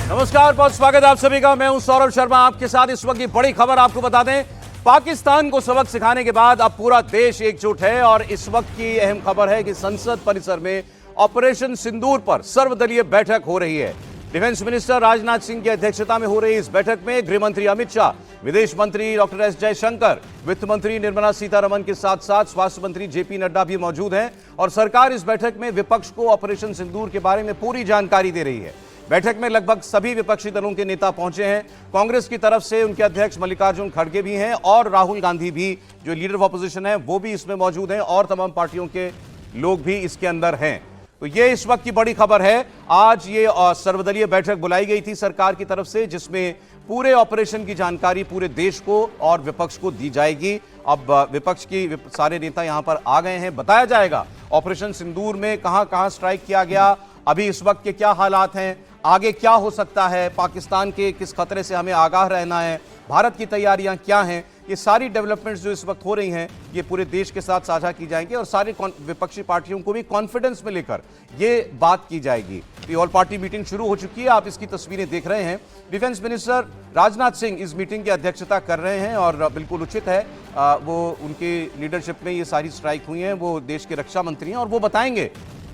नमस्कार, बहुत स्वागत आप सभी का। मैं हूं सौरभ शर्मा आपके साथ। इस वक्त की बड़ी खबर आपको बता दें, पाकिस्तान को सबक सिखाने के बाद अब पूरा देश एकजुट है और इस वक्त की अहम खबर है कि संसद परिसर में ऑपरेशन सिंदूर पर सर्वदलीय बैठक हो रही है। डिफेंस मिनिस्टर राजनाथ सिंह की अध्यक्षता में हो रही इस बैठक में गृह मंत्री अमित शाह, विदेश मंत्री डॉक्टर एस जयशंकर, वित्त मंत्री निर्मला सीतारमण के साथ साथ स्वास्थ्य मंत्री जेपी नड्डा भी मौजूद हैं और सरकार इस बैठक में विपक्ष को ऑपरेशन सिंदूर के बारे में पूरी जानकारी दे रही है। बैठक में लगभग सभी विपक्षी दलों के नेता पहुंचे हैं। कांग्रेस की तरफ से उनके अध्यक्ष मल्लिकार्जुन खड़गे भी हैं और राहुल गांधी भी, जो लीडर ऑफ ऑपोजिशन है, वो भी इसमें मौजूद हैं और तमाम पार्टियों के लोग भी इसके अंदर हैं। तो ये इस वक्त की बड़ी खबर है। आज ये सर्वदलीय बैठक बुलाई गई थी सरकार की तरफ से, जिसमें पूरे ऑपरेशन की जानकारी पूरे देश को और विपक्ष को दी जाएगी। अब विपक्ष की सारे नेता यहां पर आ गए हैं। बताया जाएगा ऑपरेशन सिंदूर में कहां कहां स्ट्राइक किया गया, अभी इस वक्त के क्या हालात हैं, आगे क्या हो सकता है, पाकिस्तान के किस खतरे से हमें आगाह रहना है, भारत की तैयारियां क्या हैं। ये सारी डेवलपमेंट्स जो इस वक्त हो रही हैं ये पूरे देश के साथ साझा की जाएंगी और सारी विपक्षी पार्टियों को भी कॉन्फिडेंस में लेकर ये बात की जाएगी। ये ऑल पार्टी मीटिंग शुरू हो चुकी है, आप इसकी तस्वीरें देख रहे हैं। डिफेंस मिनिस्टर राजनाथ सिंह इस मीटिंग की अध्यक्षता कर रहे हैं और बिल्कुल उचित है, वो उनके लीडरशिप में ये सारी स्ट्राइक हुई हैं। वो देश के रक्षा मंत्री हैं और वो बताएंगे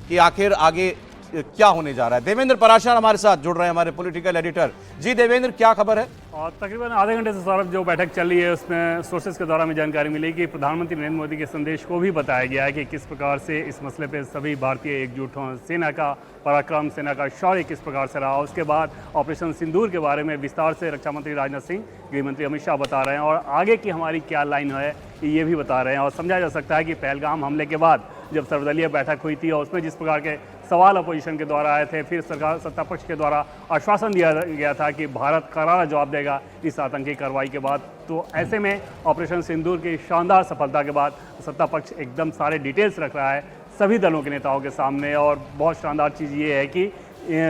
कि आखिर आगे क्या होने जा रहा है। देवेंद्र पराशर हमारे साथ जुड़ रहे हैं, हमारे पॉलिटिकल एडिटर। जी देवेंद्र, क्या खबर है? और तकरीबन आधे घंटे से सौरभ जो बैठक चल रही है उसमें सोर्सेज के द्वारा में जानकारी मिली कि प्रधानमंत्री नरेंद्र मोदी के संदेश को भी बताया गया है कि किस प्रकार से इस मसले पे सभी भारतीय एकजुट हों, सेना का पराक्रम, सेना का शौर्य किस प्रकार से रहा। उसके बाद ऑपरेशन सिंदूर के बारे में विस्तार से रक्षा मंत्री राजनाथ सिंह, गृह मंत्री अमित शाह बता रहे हैं और आगे की हमारी क्या लाइन है ये भी बता रहे हैं। और समझा जा सकता है कि पहलगाम हमले के बाद जब सर्वदलीय बैठक हुई थी और उसमें जिस प्रकार के सवाल अपोजिशन के द्वारा आए थे, फिर सरकार सत्ता पक्ष के द्वारा आश्वासन दिया गया था कि भारत करारा जवाब देगा इस आतंकी कार्रवाई के बाद। तो ऐसे में ऑपरेशन सिंदूर की शानदार सफलता के बाद सत्ता पक्ष एकदम सारे डिटेल्स रख रहा है सभी दलों के नेताओं के सामने। और बहुत शानदार चीज़ ये है कि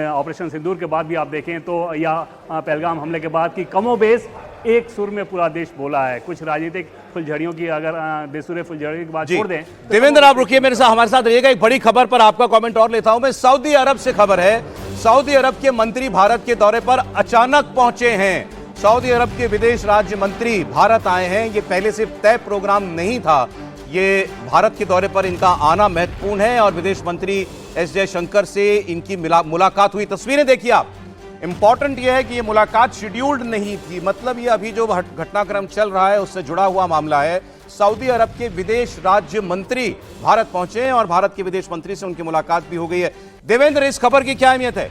ऑपरेशन सिंदूर के बाद भी आप देखें तो या पहलगाम हमले के बाद की कमोबेश एक सुर में पूरा देश बोला है। कुछ राजनीतिक फुलझड़ियों की अगर बेसुरे फुलझड़ियों की बात छोड़ दें तो देवेंद्र आप रुकिए, मेरे साथ हमारे साथ रहिएगा। एक बड़ी खबर पर आपका कमेंट और लेता हूं मैं। सऊदी अरब से खबर है, सऊदी अरब के मंत्री भारत के दौरे पर अचानक पहुंचे हैं। सऊदी अरब के विदेश राज्य मंत्री भारत आए हैं। ये पहले से तय प्रोग्राम नहीं था, ये भारत के दौरे पर इनका आना महत्वपूर्ण है और विदेश मंत्री एस जयशंकर से इनकी मुलाकात हुई। तस्वीरें देखिए आप। इंपॉर्टेंट यह है कि यह मुलाकात शेड्यूल्ड नहीं थी, मतलब ये अभी जो घटनाक्रम चल रहा है उससे जुड़ा हुआ मामला है। सऊदी अरब के विदेश राज्य मंत्री भारत पहुंचे हैं और भारत के विदेश मंत्री से उनकी मुलाकात भी हो गई है। देवेंद्र, इस खबर की क्या अहमियत है?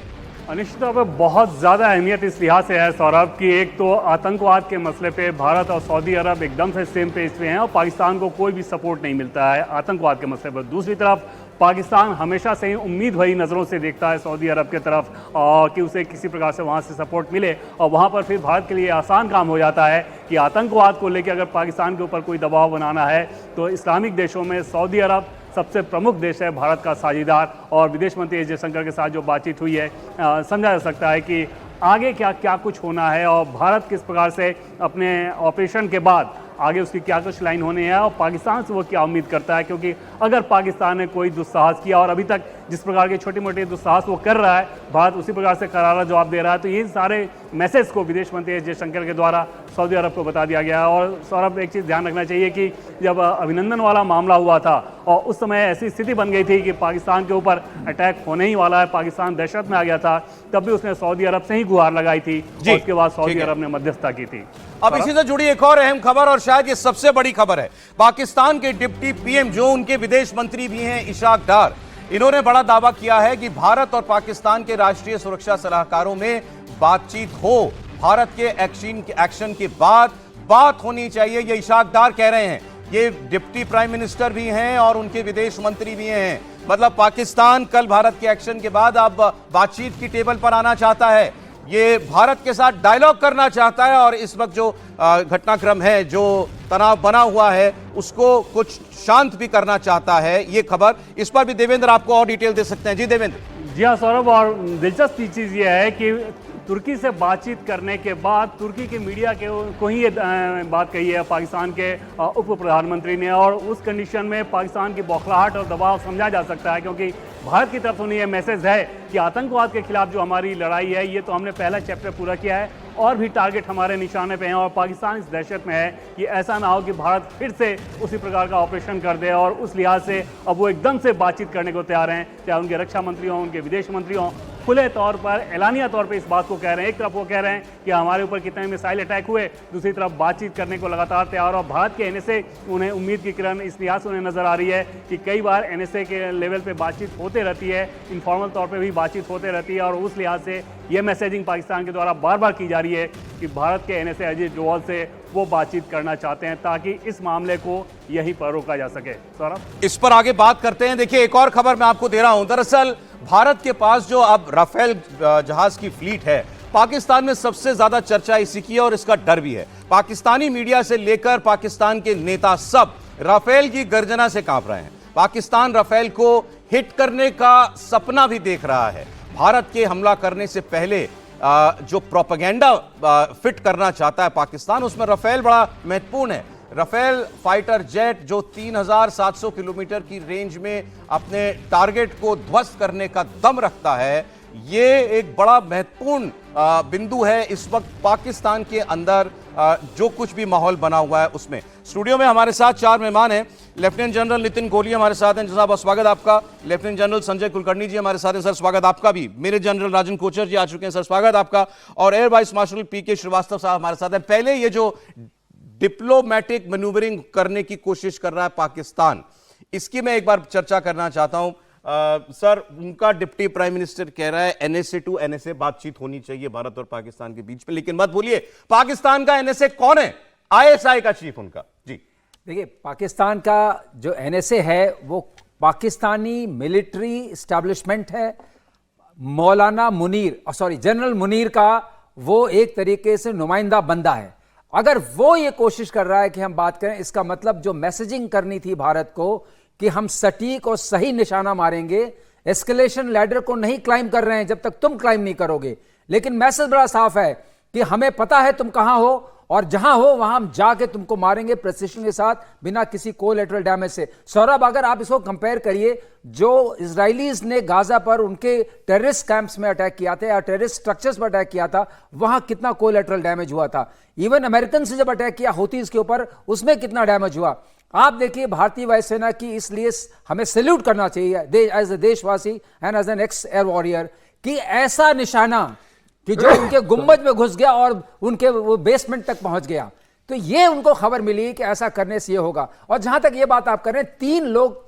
निश्चित तौर पर बहुत ज़्यादा अहमियत इस लिहाज से है सौरभ की एक तो आतंकवाद के मसले पे भारत और सऊदी अरब एकदम से सेम पेज पे हैं और पाकिस्तान को कोई भी सपोर्ट नहीं मिलता है आतंकवाद के मसले पर। दूसरी तरफ पाकिस्तान हमेशा से ही उम्मीद भरी नज़रों से देखता है सऊदी अरब के तरफ कि उसे किसी प्रकार से वहाँ से सपोर्ट मिले और वहाँ पर फिर भारत के लिए आसान काम हो जाता है कि आतंकवाद को लेकर अगर पाकिस्तान के ऊपर कोई दबाव बनाना है तो इस्लामिक देशों में सऊदी अरब सबसे प्रमुख देश है, भारत का साझेदार। और विदेश मंत्री एस जयशंकर के साथ जो बातचीत हुई है समझा जा सकता है कि आगे क्या क्या कुछ होना है और भारत किस प्रकार से अपने ऑपरेशन के बाद आगे उसकी क्या कुछ लाइन होनी है और पाकिस्तान से वो क्या उम्मीद करता है। क्योंकि अगर पाकिस्तान ने कोई दुस्साहस किया और अभी तक जिस प्रकार के छोटे मोटे दुस्साहस वो कर रहा है, भारत उसी प्रकार से करारा जवाब दे रहा है। तो ये सारे मैसेज को विदेश मंत्री एस जयशंकर के द्वारा सऊदी अरब को बता दिया गया। और सौरभ, एक चीज़ ध्यान रखना चाहिए कि जब अभिनंदन वाला मामला हुआ था और उस समय ऐसी स्थिति बन गई थी कि पाकिस्तान के ऊपर अटैक होने ही वाला है, पाकिस्तान दहशत में आ गया था, तब भी उसने सऊदी अरब से ही गुहार लगाई थी और उसके बाद सऊदी अरब ने मध्यस्थता की थी। अब इसी से जुड़ी एक और अहम खबर और शायद ये सबसे बड़ी खबर है। पाकिस्तान के डिप्टी पीएम जो उनके विदेश मंत्री भी हैं, इशाक डार, इन्होंने बड़ा दावा किया है कि भारत और पाकिस्तान के राष्ट्रीय सुरक्षा सलाहकारों में बातचीत हो, भारत के एक्शन के बाद बात होनी चाहिए, ये इशाक डार कह रहे हैं। ये डिप्टी प्राइम मिनिस्टर भी हैं और उनके विदेश मंत्री भी हैं। मतलब पाकिस्तान कल भारत के एक्शन के बाद अब बातचीत की टेबल पर आना चाहता है, ये भारत के साथ डायलॉग करना चाहता है और इस वक्त जो घटनाक्रम है, जो तनाव बना हुआ है, उसको कुछ शांत भी करना चाहता है। ये खबर, इस पर भी देवेंद्र आपको और डिटेल दे सकते हैं। जी देवेंद्र। जी हाँ सौरभ, और दिलचस्प चीज़ ये है कि तुर्की से बातचीत करने के बाद तुर्की के मीडिया को ही ये बात कही है पाकिस्तान के उप प्रधानमंत्री ने, और उस कंडीशन में पाकिस्तान की बौखलाहट और दबाव समझा जा सकता है, क्योंकि भारत की तरफ से ये मैसेज है कि आतंकवाद के खिलाफ जो हमारी लड़ाई है ये तो हमने पहला चैप्टर पूरा किया है और भी टारगेट हमारे निशाने पे हैं, और पाकिस्तान इस दहशत में है कि ऐसा ना हो कि भारत फिर से उसी प्रकार का ऑपरेशन कर दे, और उस लिहाज से अब वो एकदम से बातचीत करने को तैयार हैं, चाहे उनके रक्षा मंत्री हों, उनके विदेश मंत्री हों, खुले तौर पर ऐलानिया तौर पे इस बात को कह रहे हैं। एक तरफ वो कह रहे हैं कि हमारे ऊपर कितने मिसाइल अटैक हुए, दूसरी तरफ बातचीत करने को लगातार तैयार, और भारत के एनएसए उन्हें उम्मीद की किरण इस लिहाज से उन्हें नजर आ रही है कि कई बार एनएसए के लेवल पे बातचीत होते रहती है, इनफॉर्मल तौर पे भी बातचीत होते रहती है, और उस लिहाज से ये मैसेजिंग पाकिस्तान के द्वारा बार बार की जा रही है कि भारत के एनएसए अजीत डोवाल से वो बातचीत करना चाहते हैं ताकि इस मामले को यहीं पर रोका जा सके। सौरभ, इस पर आगे बात करते हैं। देखिए, एक और खबर मैं आपको दे रहा हूं। दरअसल भारत के पास जो अब राफेल जहाज की फ्लीट है, पाकिस्तान में सबसे ज्यादा चर्चा इसी की है और इसका डर भी है। पाकिस्तानी मीडिया से लेकर पाकिस्तान के नेता सब राफेल की गर्जना से कांप रहे हैं। पाकिस्तान राफेल को हिट करने का सपना भी देख रहा है। भारत के हमला करने से पहले जो प्रोपेगेंडा फिट करना चाहता है पाकिस्तान, उसमें राफेल बड़ा महत्वपूर्ण है। राफेल फाइटर जेट जो 3700 किलोमीटर की रेंज में अपने टारगेट को ध्वस्त करने का दम रखता है, ये एक बड़ा महत्वपूर्ण बिंदु है इस वक्त पाकिस्तान के अंदर जो कुछ भी माहौल बना हुआ है उसमें। स्टूडियो में हमारे साथ 4 मेहमान हैं। लेफ्टिनेंट जनरल नितिन गोली हमारे साथ हैं, जनाब स्वागत आपका। लेफ्टिनेंट जनरल संजय कुलकर्णी जी हमारे साथ हैं, सर स्वागत आपका भी। मेजर जनरल राजन कोचर जी आ चुके हैं, सर स्वागत आपका। और एयर वाइस मार्शल पीके श्रीवास्तव साहब हमारे साथ हैं। पहले ये जो डिप्लोमेटिक मैन्यूवरिंग करने की कोशिश कर रहा है पाकिस्तान, इसकी मैं एक बार चर्चा करना चाहता हूं। सर, उनका डिप्टी प्राइम मिनिस्टर कह रहा है एनएसए टू एनएसए बातचीत होनी चाहिए भारत और पाकिस्तान के बीच में, लेकिन मत भूलिए पाकिस्तान का एनएसए कौन है? आईएसआई का चीफ उनका। जी देखिए, पाकिस्तान का जो एनएसए है वो पाकिस्तानी मिलिट्री एस्टैब्लिशमेंट है। मौलाना मुनीर, जनरल मुनीर का वो एक तरीके से नुमाइंदा बंदा है। अगर वो ये कोशिश कर रहा है कि हम बात करें, इसका मतलब जो मैसेजिंग करनी थी भारत को कि हम सटीक और सही निशाना मारेंगे, एस्केलेशन लैडर को नहीं क्लाइम कर रहे हैं जब तक तुम क्लाइम नहीं करोगे, लेकिन मैसेज बड़ा साफ है कि हमें पता है तुम कहां हो और जहां हो वहां हम जाके तुमको मारेंगे प्रिसिशन के साथ, बिना किसी कोलैटरल डैमेज से। सौरभ, अगर आप इसको कंपेयर करिए, जो इजरायलीज ने गाजा पर उनके टेररिस्ट कैंप्स में अटैक किया था या टेररिस्ट स्ट्रक्चर्स पर अटैक किया था, वहां कितना कोलैटरल डैमेज हुआ था। इवन अमेरिकन से जब अटैक किया हूतीज के ऊपर, उसमें कितना डैमेज हुआ। आप देखिए भारतीय वायुसेना की, इसलिए हमें सैल्यूट करना चाहिए एज ए देशवासी and as an ex air warrior, कि ऐसा निशाना कि जो उनके गुंबद में घुस गया और उनके वो बेसमेंट तक पहुंच गया। तो ये उनको खबर मिली कि ऐसा करने से ये होगा। और जहां तक ये बात आप कर रहे हैं,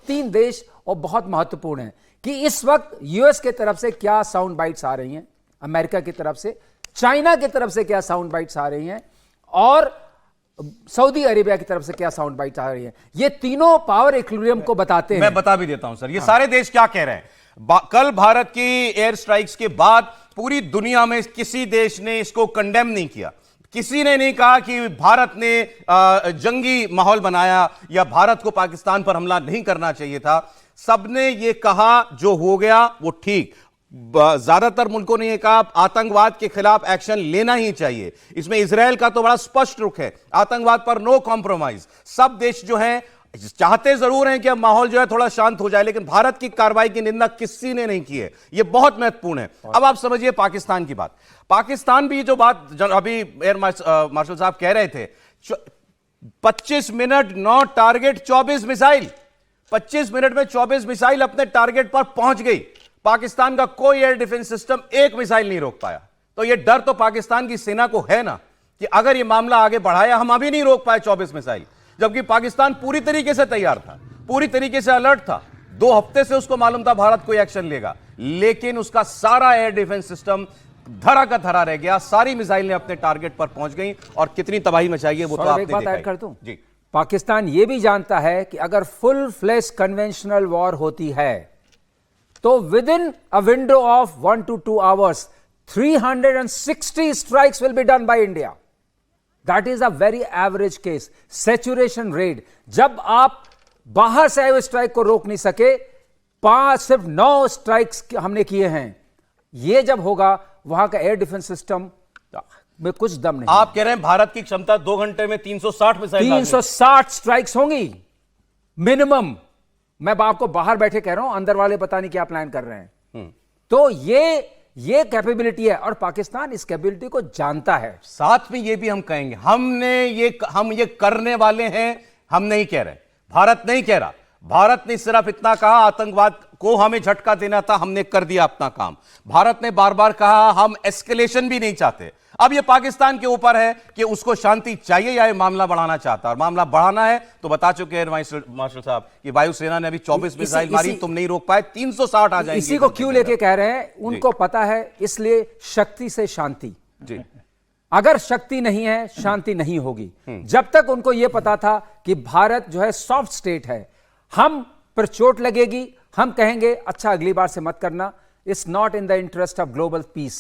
3 देश और बहुत महत्वपूर्ण है कि इस वक्त यूएस की तरफ से क्या साउंड बाइट्स आ रही हैं, अमेरिका की तरफ से, चाइना की तरफ से क्या साउंड बाइट्स आ रही हैं, और सऊदी अरेबिया की तरफ से क्या साउंड बाइट आ रही है। ये तीनों पावर इक्विलिब्रियम को बताते हैं। मैं बता भी देता हूं सर, ये सारे देश क्या कह रहे हैं। कल भारत की एयर स्ट्राइक्स के बाद पूरी दुनिया में किसी देश ने इसको कंडेम नहीं किया। किसी ने नहीं कहा कि भारत ने जंगी माहौल बनाया या भारत को पाकिस्तान पर हमला नहीं करना चाहिए था। सबने ये कहा जो हो गया वो ठीक। ज्यादातर मुल्कों ने यह कहा आतंकवाद के खिलाफ एक्शन लेना ही चाहिए। इसमें इजराइल का तो बड़ा स्पष्ट रुख है, आतंकवाद पर नो कॉम्प्रोमाइज। सब देश जो हैं चाहते जरूर हैं कि अब माहौल जो है थोड़ा शांत हो जाए, लेकिन भारत की कार्रवाई की निंदा किसी ने नहीं की है। यह बहुत महत्वपूर्ण है। अब आप समझिए पाकिस्तान की बात। पाकिस्तान भी जो बात अभी एयर मार्शल साहब कह रहे थे, 25 मिनट 9 टारगेट 24 मिसाइल, 25 मिनट में 24 मिसाइल अपने टारगेट पर पहुंच गई। पाकिस्तान का कोई एयर डिफेंस सिस्टम एक मिसाइल नहीं रोक पाया। तो यह डर तो पाकिस्तान की सेना को है ना कि अगर यह मामला आगे बढ़ाया, हम अभी नहीं रोक पाए 24 मिसाइल, जबकि पाकिस्तान पूरी तरीके से तैयार था, पूरी तरीके से अलर्ट था। 2 हफ्ते से उसको मालूम था भारत कोई एक्शन लेगा, लेकिन उसका सारा एयर डिफेंस सिस्टम धरा का धरा रह गया। सारी मिसाइलें अपने टारगेट पर पहुंच गई और कितनी तबाही मचाई है वो तो आपने देखा। ऐड कर दूं जी, पाकिस्तान यह भी जानता है कि अगर फुल फ्लैश कन्वेंशनल वॉर होती है तो with in a window of 1 to 2 hours 360 strikes will be done by India. That is a very average case. Saturation rate, जब आप बाहर से आए हुए स्ट्राइक को रोक नहीं सके, सिर्फ 9 स्ट्राइक्स हमने किए हैं। यह जब होगा वहां का एयर डिफेंस सिस्टम में कुछ दम नहीं। आप कह रहे हैं भारत की क्षमता 2 घंटे में 360 मिसाइल दागने। 360 स्ट्राइक्स होंगी मिनिमम। मैं आपको बाहर बैठे कह रहा हूं, अंदर वाले पता नहीं क्या प्लान कर रहे हैं। तो ये कैपेबिलिटी है और पाकिस्तान इस कैपेबिलिटी को जानता है। साथ में ये भी हम कहेंगे, हम ये करने वाले हैं, हम नहीं कह रहे, भारत नहीं कह रहा। भारत ने सिर्फ इतना कहा आतंकवाद को हमें झटका देना था, हमने कर दिया अपना काम। भारत ने बार बार कहा हम एस्केलेशन भी नहीं चाहते। अब यह पाकिस्तान के ऊपर है कि उसको शांति चाहिए या ये मामला बढ़ाना चाहता है। और मामला बढ़ाना है तो बता चुके हैं मार्शल साहब कि वायुसेना ने अभी 24 मिसाइल मारी, तुम नहीं रोक पाए, 360 आ जाएंगे। इसी को क्यों लेके कह रहे हैं, उनको पता है, इसलिए शक्ति से शांति। जी, अगर शक्ति नहीं है शांति नहीं होगी। जब तक उनको यह पता था कि भारत जो है सॉफ्ट स्टेट है, हम पर चोट लगेगी, हम कहेंगे अच्छा अगली बार से मत करना, it's not in the interest of global piece.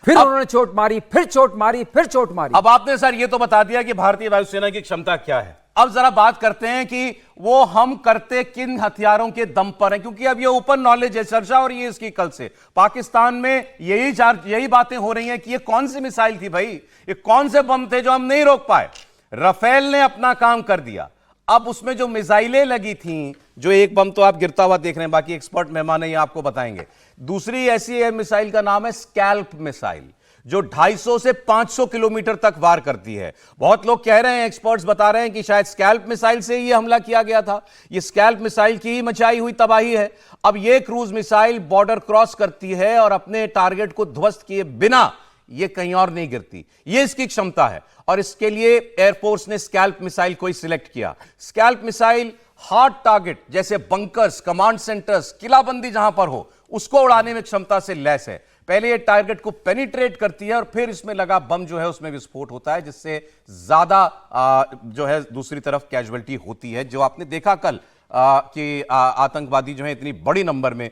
फिर उन्होंने चोट मारी, फिर चोट मारी, फिर चोट मारी। अब आपने सर ये तो बता दिया कि भारतीय वायुसेना की क्षमता क्या है। अब जरा बात करते हैं कि वो हम करते किन हथियारों के दम पर है, क्योंकि अब ये ओपन नॉलेज है चर्चा और ये इसकी कल से पाकिस्तान में यही बातें हो रही हैं कि ये कौन सी मिसाइल थी भाई, ये कौन से बम थे जो हम नहीं रोक पाए। राफेल ने अपना काम कर दिया। अब उसमें जो मिसाइलें लगी थीं, जो एक बम तो आप गिरता हुआ देख रहे हैं, बाकी एक्सपर्ट मेहमान है ये आपको बताएंगे। दूसरी ऐसी है मिसाइल का नाम है स्कैल्प मिसाइल, जो 250 से 500 किलोमीटर तक वार करती है। बहुत लोग कह रहे हैं, एक्सपर्ट्स बता रहे हैं कि शायद स्कैल्प मिसाइल से ही हमला किया गया था। ये स्कैल्प मिसाइल की ही मचाई हुई तबाही है। अब ये क्रूज मिसाइल बॉर्डर क्रॉस करती है और अपने टारगेट को ध्वस्त किए बिना ये कहीं और नहीं गिरती। ये इसकी क्षमता है और इसके लिए एयरफोर्स ने स्कैल्प मिसाइल को ही सिलेक्ट किया। स्कैल्प मिसाइल हार्ड टारगेट जैसे बंकर्स, कमांड सेंटर्स, किलाबंदी जहां पर हो, उसको उड़ाने में क्षमता से लैस है। पहले ये टारगेट को पेनिट्रेट करती है और फिर इसमें लगा बम जो है उसमें विस्फोट होता है, जिससे ज्यादा जो है दूसरी तरफ कैजुअलिटी होती है, जो आपने देखा कल कि आतंकवादी जो है इतनी बड़ी नंबर में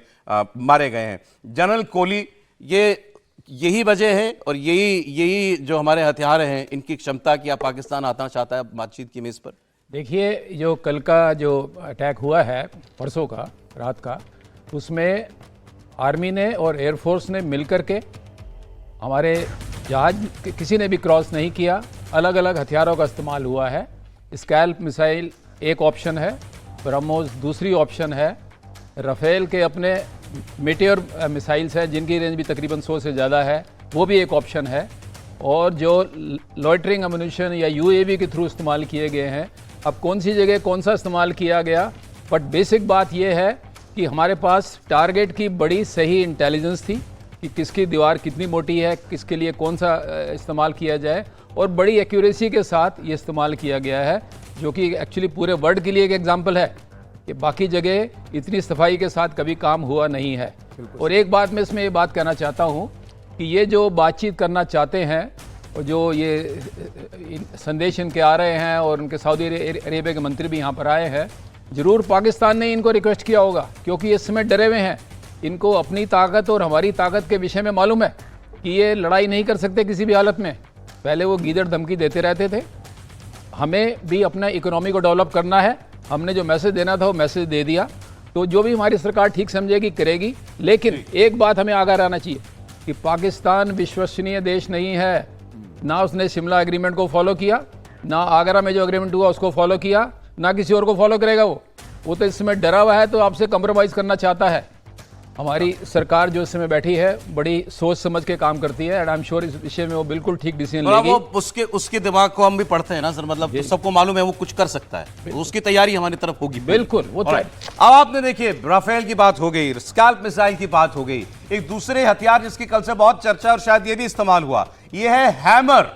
मारे गए हैं। जनरल कोहली, यही वजह है और यही जो हमारे हथियार हैं इनकी क्षमता की पाकिस्तान आना चाहता है बातचीत की मेज पर। देखिए, जो कल का जो अटैक हुआ है, परसों का रात का, उसमें आर्मी ने और एयरफोर्स ने मिलकर के, हमारे जहाज किसी ने भी क्रॉस नहीं किया, अलग अलग हथियारों का इस्तेमाल हुआ है। स्कैल्प मिसाइल एक ऑप्शन है, ब्रह्मोस दूसरी ऑप्शन है, राफेल के अपने मीटियोर मिसाइल्स हैं जिनकी रेंज भी तकरीबन 100 से ज़्यादा है, वो भी एक ऑप्शन है, और जो लॉइटरिंग अम्यूनिशन या यूएवी के थ्रू इस्तेमाल किए गए हैं। अब कौन सी जगह कौन सा इस्तेमाल किया गया, बट बेसिक बात यह है कि हमारे पास टारगेट की बड़ी सही इंटेलिजेंस थी कि किसकी दीवार कितनी मोटी है, किसके लिए कौन सा इस्तेमाल किया जाए, और बड़ी एक्यूरेसी के साथ ये इस्तेमाल किया गया है, जो कि एक्चुअली पूरे वर्ल्ड के लिए एक एग्जाम्पल है कि बाकी जगह इतनी सफाई के साथ कभी काम हुआ नहीं है। और एक बात मैं इसमें ये बात कहना चाहता हूँ कि ये जो बातचीत करना चाहते हैं और जो ये संदेश इनके आ रहे हैं, और उनके सऊदी अरेबिया के मंत्री भी यहाँ पर आए हैं, ज़रूर पाकिस्तान ने इनको रिक्वेस्ट किया होगा, क्योंकि इस समय डरे हुए हैं। इनको अपनी ताकत और हमारी ताकत के विषय में मालूम है कि ये लड़ाई नहीं कर सकते किसी भी हालत में। पहले वो गीदड़ धमकी देते रहते थे। हमें भी अपना इकोनॉमी को डेवलप करना है, हमने जो मैसेज देना था वो मैसेज दे दिया, तो जो भी हमारी सरकार ठीक समझेगी करेगी। लेकिन एक बात हमें आगाह रहना चाहिए कि पाकिस्तान विश्वसनीय देश नहीं है। ना उसने शिमला एग्रीमेंट को फॉलो किया, ना आगरा में जो एग्रीमेंट हुआ उसको फॉलो किया, ना किसी और को फॉलो करेगा। वो तो इस समय डरा हुआ है, तो आपसे कंप्रोमाइज़ करना चाहता है। हमारी सरकार जो इस समय बैठी है बड़ी सोच समझ के काम करती है, एंड आई एम श्योर इस विषय में वो बिल्कुल ठीक डिसीजन लेगी। वो उसके दिमाग को हम भी पढ़ते हैं ना सर, मतलब सबको मालूम है वो कुछ कर सकता है, तो उसकी तैयारी हमारी तरफ होगी बिल्कुल। वो अब आपने देखिए राफेल की बात हो गई, स्कैल्प मिसाइल की बात हो गई, एक दूसरे हथियार जिसकी कल से बहुत चर्चा और शायद ये भी इस्तेमाल हुआ, ये है हैमर।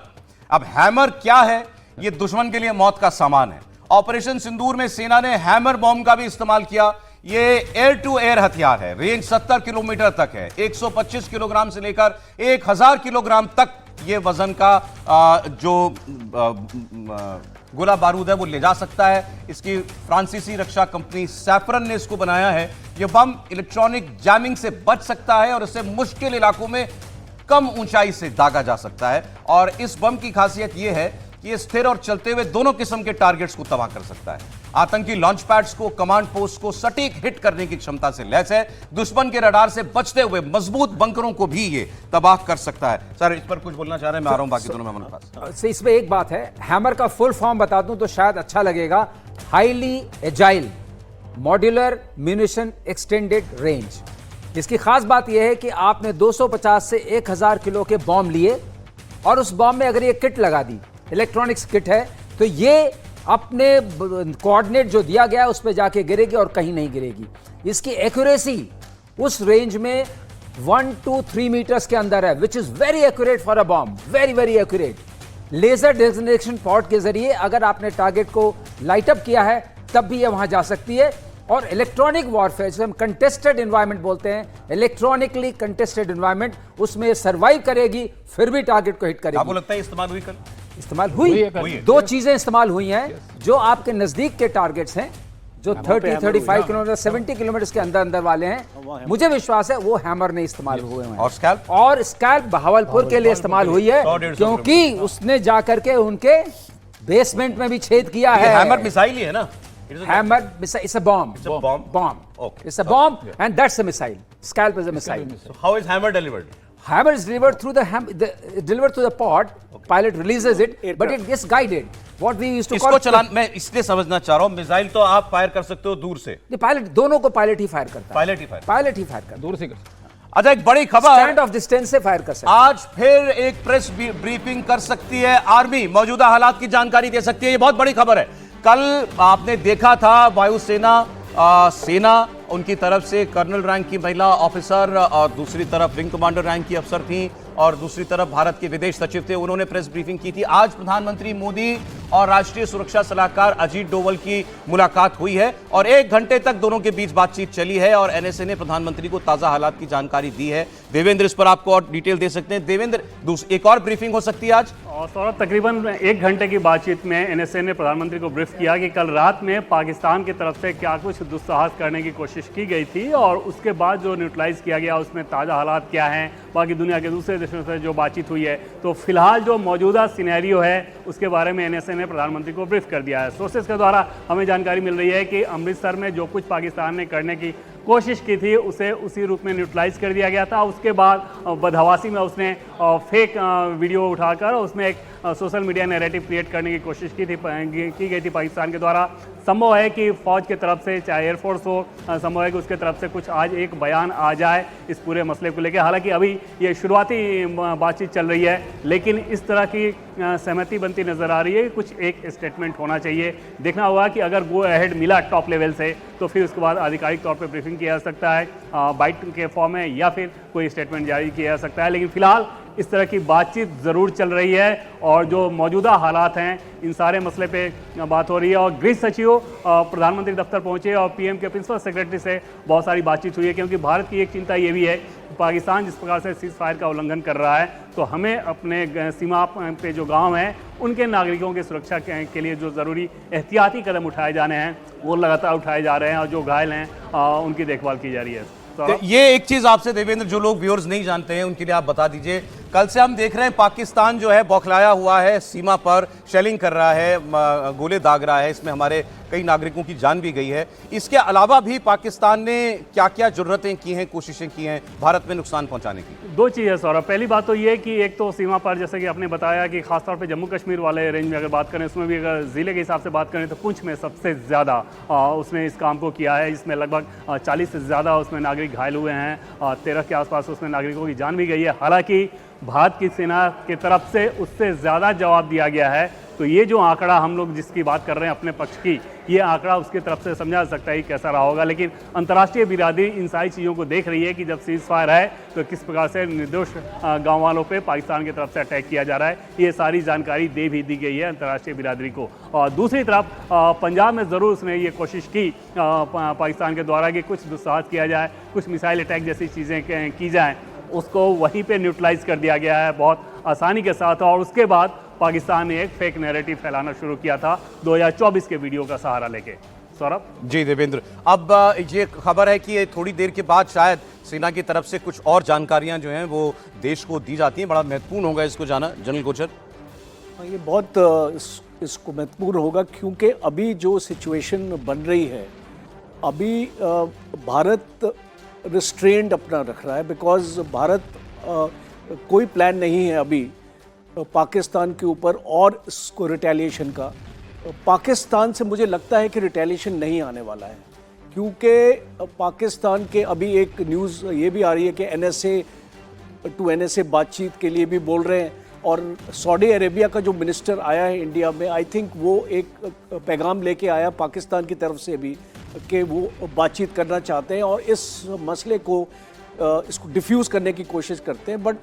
अब हैमर क्या है? ये दुश्मन के लिए मौत का सामान है। ऑपरेशन सिंदूर में सेना ने हैमर बॉम्ब का भी इस्तेमाल किया। ये एयर टू एयर हथियार है, रेंज 70 किलोमीटर तक है, 125 किलोग्राम से लेकर 1000 किलोग्राम तक ये वजन का जो गोला बारूद है वो ले जा सकता है। इसकी फ्रांसीसी रक्षा कंपनी सैफरन ने इसको बनाया है। ये बम इलेक्ट्रॉनिक जैमिंग से बच सकता है और इससे मुश्किल इलाकों में कम ऊंचाई से दागा जा सकता है। और इस बम की खासियत यह है कि ये स्थिर और चलते हुए दोनों किस्म के टारगेट्स को तबाह कर सकता है। आतंकी लॉन्च पैड्स को, कमांड पोस्ट को सटीक हिट करने की क्षमता से लैस है। दुश्मन के रडार से बचते हुए मजबूत बंकरों को भी ये तबाह कर सकता है। सर, इस पर कुछ बोलना चाह रहे हैं? मैं आ रहा हूं बाकी दोनों मेहमानों के पास। इसमें एक बात है, हैमर का फुल फॉर्म बता दूं तो शायद अच्छा लगेगा। Highly agile modular munition extended range. इसकी खास बात यह है कि आपने 250 से 1000 किलो के बॉम्ब लिए और उस बॉम्ब में अगर ये किट लगा दी, इलेक्ट्रॉनिक्स किट है, तो ये अपने कोऑर्डिनेट जो दिया गया है उस पर जाके गिरेगी और कहीं नहीं गिरेगी। इसकी एक्यूरेसी उस रेंज में 1 to 3 मीटर्स के अंदर है, which is very accurate for a bomb, very very accurate. Laser designation pod के जरिए अगर आपने टारगेट को लाइट अप किया है तब भी ये वहां जा सकती है। और इलेक्ट्रॉनिक वॉरफेयर, जिसे हम कंटेस्टेड एनवायरनमेंट बोलते हैं, इलेक्ट्रॉनिकली कंटेस्टेड एनवायरनमेंट, उसमें सर्वाइव करेगी, फिर भी टारगेट को हिट करेगी। आपको लगता है इस्तेमाल हुई? कल इस्तेमाल हुई है। दो चीजें इस्तेमाल हुई हैं। जो आपके नजदीक के टारगेट्स हैं, जो 30-35 किलोमीटर 70 किलोमीटर के अंदर अंदर वाले हैं, मुझे विश्वास है वो हैमर नहीं इस्तेमाल हुए हैं। और स्कैल्प बहावलपुर के लिए इस्तेमाल हुई है, क्योंकि उसने जाकर के उनके बेसमेंट में भी छेद किया है। हैमर मिसाइल ही है ना? Hammer is a bomb. It's a bomb. Bomb. Okay. It's a bomb, and that's a missile. Scalp is a missile. So how is hammer delivered? Hammer is delivered through delivered to the pod. Okay. Pilot releases it, but it gets guided. What we used to इसको call. चलान मैं इसलिए समझना चाह रहा हूँ, missile तो आप fire कर सकते हो दूर से। पायलट, दोनों को पायलट ही फायर करता है। पायलट ही फायर करता है। दूर से कर। अच्छा, एक बड़ी खबर, स्टैंड ऑफ डिस्टेंस से फायर कर सकता है। आज फिर एक प्रेस ब्रीफिंग कर सकती है आर्मी, मौजूदा हालात की जानकारी दे सकती है। ये बहुत बड़ी खबर है। कल आपने देखा था वायुसेना सेना उनकी तरफ से कर्नल रैंक की महिला ऑफिसर और दूसरी तरफ विंग कमांडर रैंक की अफसर थी और दूसरी तरफ भारत के विदेश सचिव थे, उन्होंने प्रेस ब्रीफिंग की थी। आज प्रधानमंत्री मोदी और राष्ट्रीय सुरक्षा सलाहकार अजीत डोवल की मुलाकात हुई है और 1 घंटे तक दोनों के बीच बातचीत चली है और एनएसए ने प्रधानमंत्री को ताजा हालात की जानकारी दी है। देवेंद्र इस पर आपको और डिटेल दे सकते हैं। देवेंद्र, एक और ब्रीफिंग हो सकती है आज? और सौरभ, तकरीबन 1 घंटे की बातचीत में एनएसए ने प्रधानमंत्री को ब्रीफ किया कि कल रात में पाकिस्तान की तरफ से क्या कुछ दुस्साहस करने की कोशिश की गई थी और उसके बाद जो न्यूट्रलाइज किया गया उसमें ताज़ा हालात क्या हैं, बाकी दुनिया के दूसरे देशों से जो बातचीत हुई है। तो फिलहाल जो मौजूदा सिनेरियो है उसके बारे में एनएसए ने प्रधानमंत्री को ब्रीफ कर दिया है। सोर्सेज के द्वारा हमें जानकारी मिल रही है कि अमृतसर में जो कुछ पाकिस्तान ने करने की कोशिश की थी उसे उसी रूप में न्यूट्रलाइज कर दिया गया था। उसके बाद बदहवासी में उसने फेक वीडियो उठाकर उसमें एक सोशल मीडिया नैरेटिव क्रिएट करने की कोशिश की गई थी पाकिस्तान के द्वारा। संभव है कि फौज की तरफ से, चाहे एयरफोर्स हो, संभव है कि उसके तरफ से कुछ आज एक बयान आ जाए इस पूरे मसले को लेकर। हालांकि अभी ये शुरुआती बातचीत चल रही है, लेकिन इस तरह की सहमति बनती नजर आ रही है। कुछ एक स्टेटमेंट होना चाहिए। देखना होगा कि अगर गो अहेड मिला टॉप लेवल से तो फिर उसके बाद आधिकारिक तौर पर ब्रीफिंग किया जा सकता है बाइट के फॉर्म में या फिर कोई स्टेटमेंट जारी किया जा सकता है। लेकिन फिलहाल इस तरह की बातचीत ज़रूर चल रही है और जो मौजूदा हालात हैं इन सारे मसले पे बात हो रही है। और गृह सचिव प्रधानमंत्री दफ्तर पहुंचे और पीएम के प्रिंसिपल सेक्रेटरी से बहुत सारी बातचीत हुई है, क्योंकि भारत की एक चिंता ये भी है कि पाकिस्तान जिस प्रकार से सीज फायर का उल्लंघन कर रहा है तो हमें अपने सीमा पे जो गाँव हैं उनके नागरिकों की सुरक्षा के लिए जो ज़रूरी एहतियाती कदम उठाए जाने हैं वो लगातार उठाए जा रहे हैं और जो घायल हैं उनकी देखभाल की जा रही है। ये एक चीज आपसे देवेंद्र, जो लोग व्यूअर्स नहीं जानते हैं उनके लिए आप बता दीजिए। कल से हम देख रहे हैं पाकिस्तान जो है बौखलाया हुआ है, सीमा पर शेलिंग कर रहा है, गोले दाग रहा है, इसमें हमारे कई नागरिकों की जान भी गई है। इसके अलावा भी पाकिस्तान ने क्या क्या जुर्रतें की हैं, कोशिशें की हैं भारत में नुकसान पहुंचाने की? 2 चीज़ें सौरभ। पहली बात तो ये कि एक तो सीमा पर, जैसे कि आपने बताया कि खासतौर पे जम्मू कश्मीर वाले रेंज में अगर बात करें, उसमें भी अगर ज़िले के हिसाब से बात करें तो पुंछ में सबसे ज़्यादा उसने इस काम को किया है। इसमें लगभग 40 से ज़्यादा उसमें नागरिक घायल हुए हैं, 13 के आसपास उसमें नागरिकों की जान भी गई है। हालांकि भारत की सेना की तरफ से उससे ज़्यादा जवाब दिया गया है। तो ये जो आंकड़ा हम लोग जिसकी बात कर रहे हैं अपने पक्ष की, ये आंकड़ा उसकी तरफ से समझा जा सकता है कि कैसा रहा होगा। लेकिन अंतर्राष्ट्रीय बिरादरी इन सारी चीज़ों को देख रही है कि जब सीज फायर है तो किस प्रकार से निर्दोष गाँव वालों पे पाकिस्तान की तरफ से अटैक किया जा रहा है। ये सारी जानकारी दे भी दी गई है अंतर्राष्ट्रीय बिरादरी को। और दूसरी तरफ पंजाब में ज़रूर उसने ये कोशिश की पाकिस्तान के द्वारा कि कुछ दुस्साहस किया जाए, कुछ मिसाइल अटैक जैसी चीज़ें की जाएँ, उसको वहीं पे न्यूट्रलाइज कर दिया गया है बहुत आसानी के साथ। और उसके बाद पाकिस्तान ने एक फेक नैरेटिव फैलाना शुरू किया था 2024 के वीडियो का सहारा लेके। सौरभ जी। देवेंद्र, अब ये खबर है कि थोड़ी देर के बाद शायद सेना की तरफ से कुछ और जानकारियां जो हैं वो देश को दी जाती हैं। बड़ा महत्वपूर्ण होगा इसको जाना। जनरल गोचर, ये बहुत इसको महत्वपूर्ण होगा, क्योंकि अभी जो सिचुएशन बन रही है, अभी भारत रिस्ट्रेंड अपना रख रहा है, बिकॉज भारत कोई प्लान नहीं है अभी पाकिस्तान के ऊपर और इसको रिटेलिएशन का। पाकिस्तान से मुझे लगता है कि रिटेलिएशन नहीं आने वाला है, क्योंकि पाकिस्तान के अभी एक न्यूज़ ये भी आ रही है कि NSA टू NSA बातचीत के लिए भी बोल रहे हैं, और सऊदी अरेबिया का जो मिनिस्टर आया है इंडिया में, आई थिंक वो एक पैगाम लेके आया पाकिस्तान की तरफ से भी कि वो बातचीत करना चाहते हैं और इस मसले को इसको डिफ्यूज़ करने की कोशिश करते हैं। बट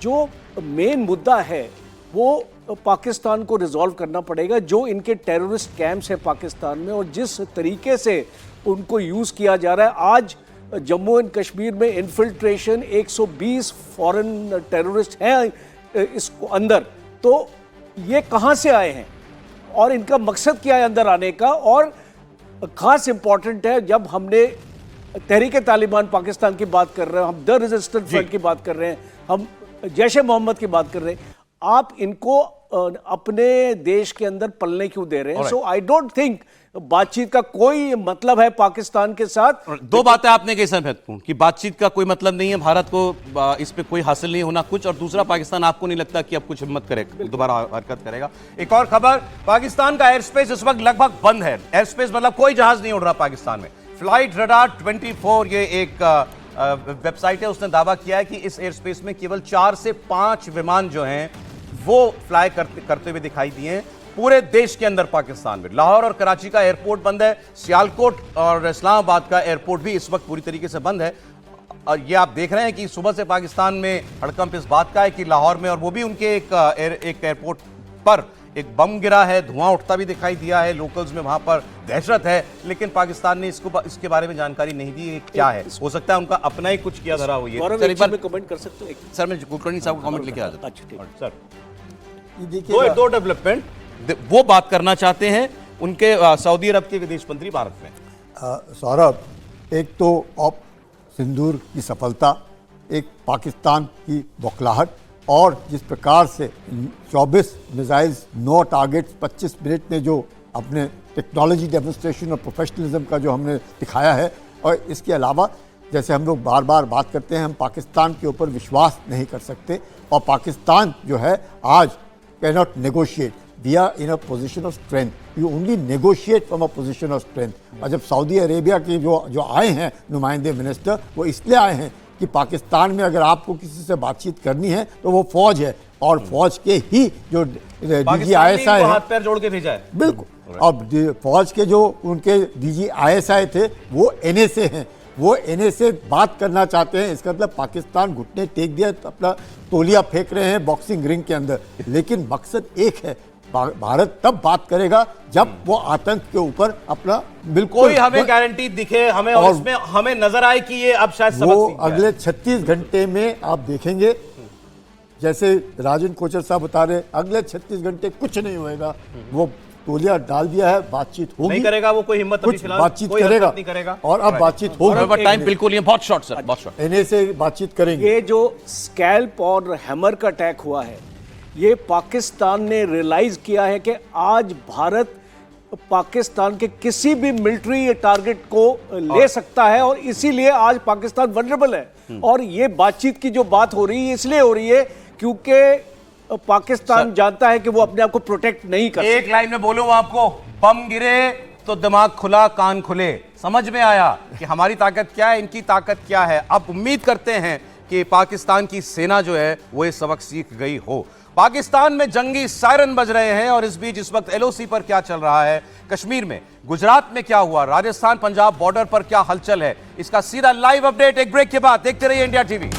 जो मेन मुद्दा है वो पाकिस्तान को रिजॉल्व करना पड़ेगा। जो इनके टेररिस्ट कैंप्स हैं पाकिस्तान में और जिस तरीके से उनको यूज़ किया जा रहा है, आज जम्मू एंड कश्मीर में इन्फिल्ट्रेशन 120 फॉरेन टेररिस्ट हैं इसको अंदर, तो ये कहाँ से आए हैं और इनका मकसद क्या है अंदर आने का। और ख़ास इम्पॉर्टेंट है, जब हमने तहरीक तालिबान पाकिस्तान की बात कर रहे हैं, हम द रेजिस्टेंस फ्रंट की बात कर रहे हैं, हम जैश ए मोहम्मद की बात कर रहे हैं, आप इनको अपने देश के अंदर पलने क्यों दे रहे हैं? सो आई डोंट थिंक बातचीत का कोई मतलब है पाकिस्तान के साथ। दो बातें आपने कही सर महत्वपूर्ण, कि बातचीत का कोई मतलब नहीं है, भारत को इस पे कोई हासिल नहीं होना कुछ, और दूसरा पाकिस्तान आपको नहीं लगता कि अब कुछ हिम्मत करेगा, दोबारा हरकत करेगा। एक और खबर, पाकिस्तान का एयर स्पेस इस वक्त लगभग बंद है। एयर स्पेस मतलब कोई जहाज नहीं उड़ रहा पाकिस्तान में। फ्लाइट रडार 24 ये एक वेबसाइट है, उसने दावा किया है कि इस एयर स्पेस में केवल 4 से 5 विमान जो हैं वो फ्लाई करते हुए दिखाई दिए हैं पूरे देश के अंदर पाकिस्तान में। लाहौर और कराची का एयरपोर्ट बंद है, सियालकोट और इस्लामाबाद का एयरपोर्ट भी इस वक्त पूरी तरीके से बंद है। और ये आप देख रहे हैं कि सुबह से पाकिस्तान में हड़कंप इस बात का है कि लाहौर में, और वो भी उनके एक एयरपोर्ट पर एक बम गिरा है, धुआं उठता भी दिखाई दिया है, लोकल्स में वहां पर दहशत है, लेकिन पाकिस्तान ने इसके बारे में जानकारी नहीं दी क्या है। हो सकता है उनका अपना ही कुछ किया धरा हुई है। सर एक बार में कमेंट कर सकते हो? सर मैं कुलकर्णी साहब को कमेंट लेके आ जाता हूं। सर दो डेवलपमेंट वो बात करना चाहते हैं उनके सऊदी अरब के विदेश मंत्री भारत में। सौरभ, एक तो ऑप सिंदूर की सफलता, एक पाकिस्तान की बौखलाहट, और जिस प्रकार से 24 मिसाइल्स 9 टारगेट्स 25 मिनट में जो अपने टेक्नोलॉजी डेमोन्स्ट्रेशन और प्रोफेशनलिज्म का जो हमने दिखाया है, और इसके अलावा जैसे हम लोग बार बार बात करते हैं, हम पाकिस्तान के ऊपर विश्वास नहीं कर सकते, और पाकिस्तान जो है आज cannot negotiate, we are in a position of strength, you only negotiate from a position of strength. और जब सऊदी अरेबिया के जो आए हैं नुमाइंदे मिनिस्टर, वो इसलिए आए हैं कि पाकिस्तान में अगर आपको किसी से बातचीत करनी है तो वो फौज है, और फौज के ही जो DGISI है, हाथ पैर जोड़ के भेजा है बिल्कुल, और फौज के जो उनके DGISI थे वो NSA हैं, वो NSA बात करना चाहते हैं। इसका मतलब पाकिस्तान घुटने टेक दिया, अपना तौलिया फेंक रहे हैं बॉक्सिंग रिंग के अंदर। लेकिन मकसद एक है, भारत तब बात करेगा जब वो आतंक के ऊपर अपना बिल्कुल कोई हमें गारंटी दिखे, हमें और इसमें हमें नजर आए कि ये अब शायद सबक वो सीख गया है। अगले 36 घंटे में आप देखेंगे, जैसे राजन कोचर साहब बता रहे, अगले 36 घंटे कुछ नहीं होएगा। वो तौलिया डाल दिया है, बातचीत होगी, नहीं करेगा वो, कोई हिम्मत कुछ बातचीत करेगा, और अब बातचीत होगी। टाइम बिल्कुल बहुत शॉर्ट सर, बहुत शॉर्ट। NSA बातचीत करेंगे। ये जो स्कैल्प और हैमर का अटैक हुआ है, ये पाकिस्तान ने रियलाइज किया है कि आज भारत पाकिस्तान के किसी भी मिलिट्री टारगेट को ले सकता है, और इसीलिए आज पाकिस्तान वल्नरेबल है। और ये बातचीत की जो बात हो रही है इसलिए हो रही है क्योंकि पाकिस्तान जानता है कि वो अपने आप को प्रोटेक्ट नहीं कर सकता। एक लाइन में बोलूं आपको, बम गिरे तो दिमाग खुला कान खुले, समझ में आया कि हमारी ताकत क्या है, इनकी ताकत क्या है। अब उम्मीद करते हैं कि पाकिस्तान की सेना जो है वो ये सबक सीख गई हो। पाकिस्तान में जंगी सायरन बज रहे हैं, और इस बीच इस वक्त LOC पर क्या चल रहा है, कश्मीर में, गुजरात में क्या हुआ, राजस्थान पंजाब बॉर्डर पर क्या हलचल है, इसका सीधा लाइव अपडेट एक ब्रेक के बाद देखते रहिए इंडिया टीवी।